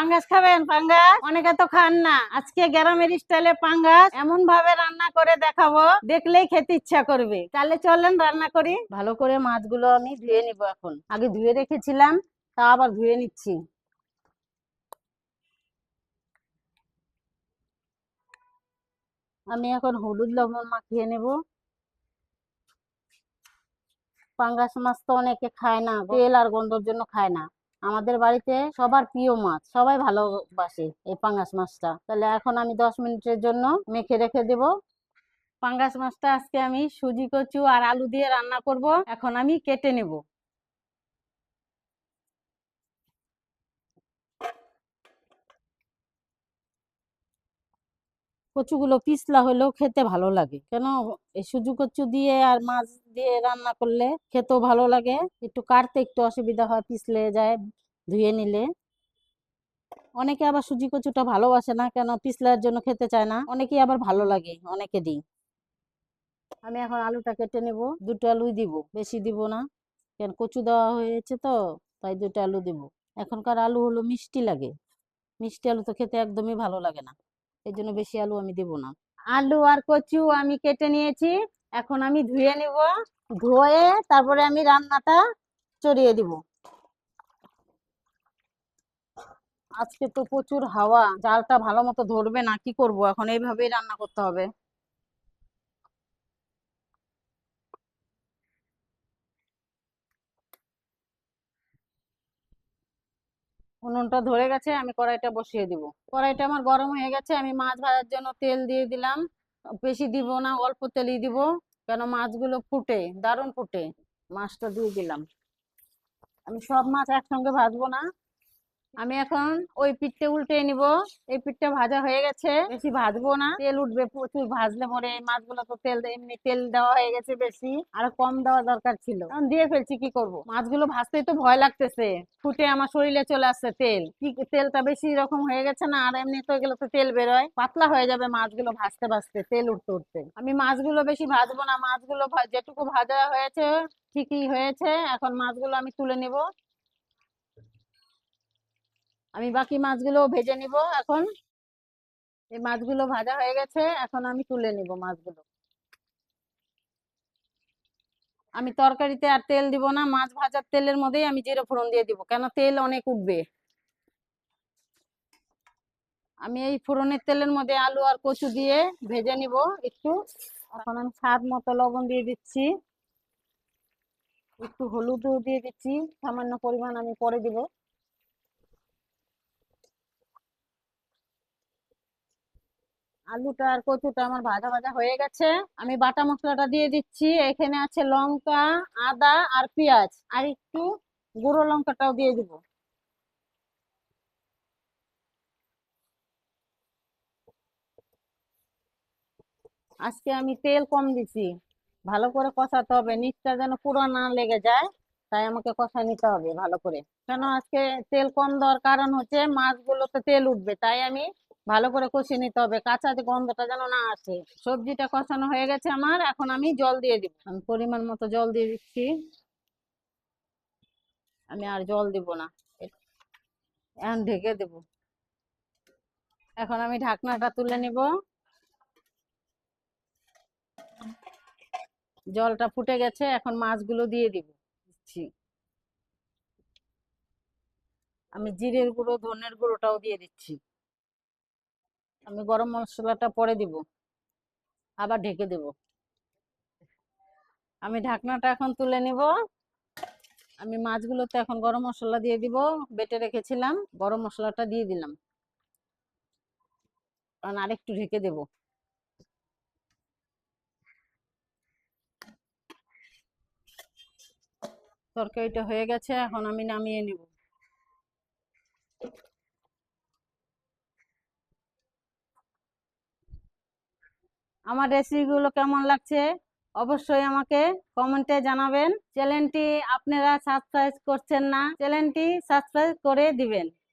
পাঙ্গাস খাবেন? পাঙ্গাস অনেকে তো খান না। আজকে গ্রামের স্টাইলে পাঙ্গাস এমন ভাবে রান্না করে দেখাবো, দেখলেই খেতে ইচ্ছা করবে। তাহলে চলেন রান্না করি। ভালো করে মাছগুলো আমি ধুয়ে নিব। এখন আগে ধুয়ে রেখেছিলাম, তা আবার ধুয়ে নিচ্ছি। আমি এখন হলুদ লবণ মাখিয়ে নেব। পাঙ্গাস মাছ তো অনেকে খায় না, তেল আর গন্ধর জন্য খায় না। আমাদের বাড়িতে সবার প্রিয় মাছ, সবাই ভালোবাসে এই পাঙ্গাস মাছটা। তাহলে এখন আমি 10 মিনিটের জন্য মেখে রেখে দেব। পাঙ্গাস মাছটা আজকে আমি সুজি কচু আর আলু দিয়ে রান্না করব। এখন আমি কেটে নেব। কচুগুলো পিছলা হলেও খেতে ভালো লাগে কেন, এই সুজি কচু দিয়ে আর মাছ দিয়ে রান্না করলে খেতেও ভালো লাগে। একটু কাটতে একটু অসুবিধা হয়, পিছলে যায় ধুয়ে নিলে। অনেকে আবার সুজি কচুটা ভালোবাসে না, কেন পিছলার জন্য খেতে চায় না। অনেকেই আবার ভালো লাগে, অনেকে দিই। আমি এখন আলুটা কেটে নেব। দুটো আলুই দিব, বেশি দিব না, কেন কচু দেওয়া হয়েছে তো, তাই দুটো আলু দিব। এখনকার আলু হলো মিষ্টি লাগে, মিষ্টি আলু তো খেতে একদমই ভালো লাগে না, এই জন্য বেশি আলু আমি দেব না। আলু আর কচু আমি কেটে নিয়েছি, এখন আমি ধুয়ে নিব। ধুয়ে তারপরে আমি রান্নাটা চড়িয়ে দিব। আজকে তো প্রচুর হাওয়া, জালটা ভালো মতো ধরবে না, কি করব এখন, এইভাবেই রান্না করতে হবে। উনুনটা ধরে গেছে, আমি কড়াইটা বসিয়ে দিব। কড়াইটা আমার গরম হয়ে গেছে, আমি মাছ ভাজার জন্য তেল দিয়ে দিলাম। বেশি দিব না, অল্প তেলই দিব, কেন মাছগুলো ফুটে, দারুণ ফুটে। মাছটা দিয়ে দিলাম। আমি সব মাছ একসঙ্গে ভাজবো না, আমি এখন ওই পিঠটা উল্টে নিব। এই পিঠটা ভাজা হয়ে গেছে, বেশি ভাজবো না, তেল উঠবে প্রচুর ভাজলে পরে। এই মাছগুলো তো তেল এমনি তেল দেওয়া হয়ে গেছে বেশি, আর কম দেওয়া দরকার ছিল, এখন দিয়ে ফেলছি, কি করব। মাছগুলো ভাজতেই তো ভয় লাগতেছে, ফুটে আমার শরীরে চলে আসছে তেল। কি তেলটা বেশি রকম হয়ে গেছে না, আর এমনি তো এগুলো তো তেল বেরোয়, পাতলা হয়ে যাবে মাছগুলো ভাজতে ভাজতে, তেল উঠতে উঠতে। আমি মাছগুলো বেশি ভাজবো না, মাছগুলো যেটুকু ভাজা হয়েছে ঠিকই হয়েছে। এখন মাছগুলো আমি তুলে নিব। আমি বাকি মাছগুলো ভেজে নিব এখন। এই মাছগুলো ভাজা হয়ে গেছে, এখন আমি তুলে নিব মাছগুলো। আমি তরকারিতে আর তেল দিব না, মাছ ভাজার তেলের মধ্যেই আমি জিরে ফোড়ন দিয়ে দিব, কেন তেল অনেক উঠবে। আমি এই ফোড়নের তেলের মধ্যে আলু আর কচু দিয়ে ভেজে নিব একটু। এখন আমি স্বাদ মতো লবণ দিয়ে দিচ্ছি, একটু হলুদও দিয়ে দিচ্ছি, সামান্য পরিমাণ, আমি পরে দিব। আলুটা আর কচুটা আমার ভাজা ভাজা হয়ে গেছে, আমি বাটা মশলাটা দিয়ে দিচ্ছি। এখানে আছে লঙ্কা, আদা আর পেঁয়াজ, আর একটু গুঁড়ো লঙ্কাটাও দিয়ে দিব। আজকে আমি তেল কম দিছি, ভালো করে কষাতে হবে, নিচটা যেন পুরো না লেগে যায়, তাই আমাকে কষায় নিতে হবে ভালো করে। কেন আজকে তেল কম দেওয়ার কারণ হচ্ছে মাছগুলোতে তেল উঠবে, তাই আমি ভালো করে কষিয়ে নিতে হবে, কাঁচা যে গন্ধটা যেন না আসে। সবজিটা কষানো হয়ে গেছে আমার, এখন আমি জল দিয়ে দিব। আমি পরিমাণ মতো জল দিয়ে দিচ্ছি, আমি আর জল দিব না, এখন ঢেকে দেব। এখন আমি ঢাকনাটা তুলে নিব। জলটা ফুটে গেছে, এখন মাছগুলো দিয়ে দিচ্ছি। আমি জিরের গুঁড়ো ধনের গুঁড়োটাও দিয়ে দিচ্ছি। আমি গরম মশলাটা পরে দিব, আবার ঢেকে দেব। আমি ঢাকনাটা এখন তুলে নিব। আমি মাছগুলোতে এখন গরম মশলা দিয়ে দিব, বেটে রেখেছিলাম, গরম মশলাটা দিয়ে দিলাম, কারণ আরেকটু ঢেকে দেব। তরকারিটা হয়ে গেছে, এখন আমি নামিয়ে নেব। আমার রেসিপিগুলো কেমন লাগছে অবশ্যই আমাকে কমেন্টে জানাবেন। চ্যানেলটি আপনারা সাবস্ক্রাইব করছেন না, চ্যানেলটি সাবস্ক্রাইব করে দিবেন।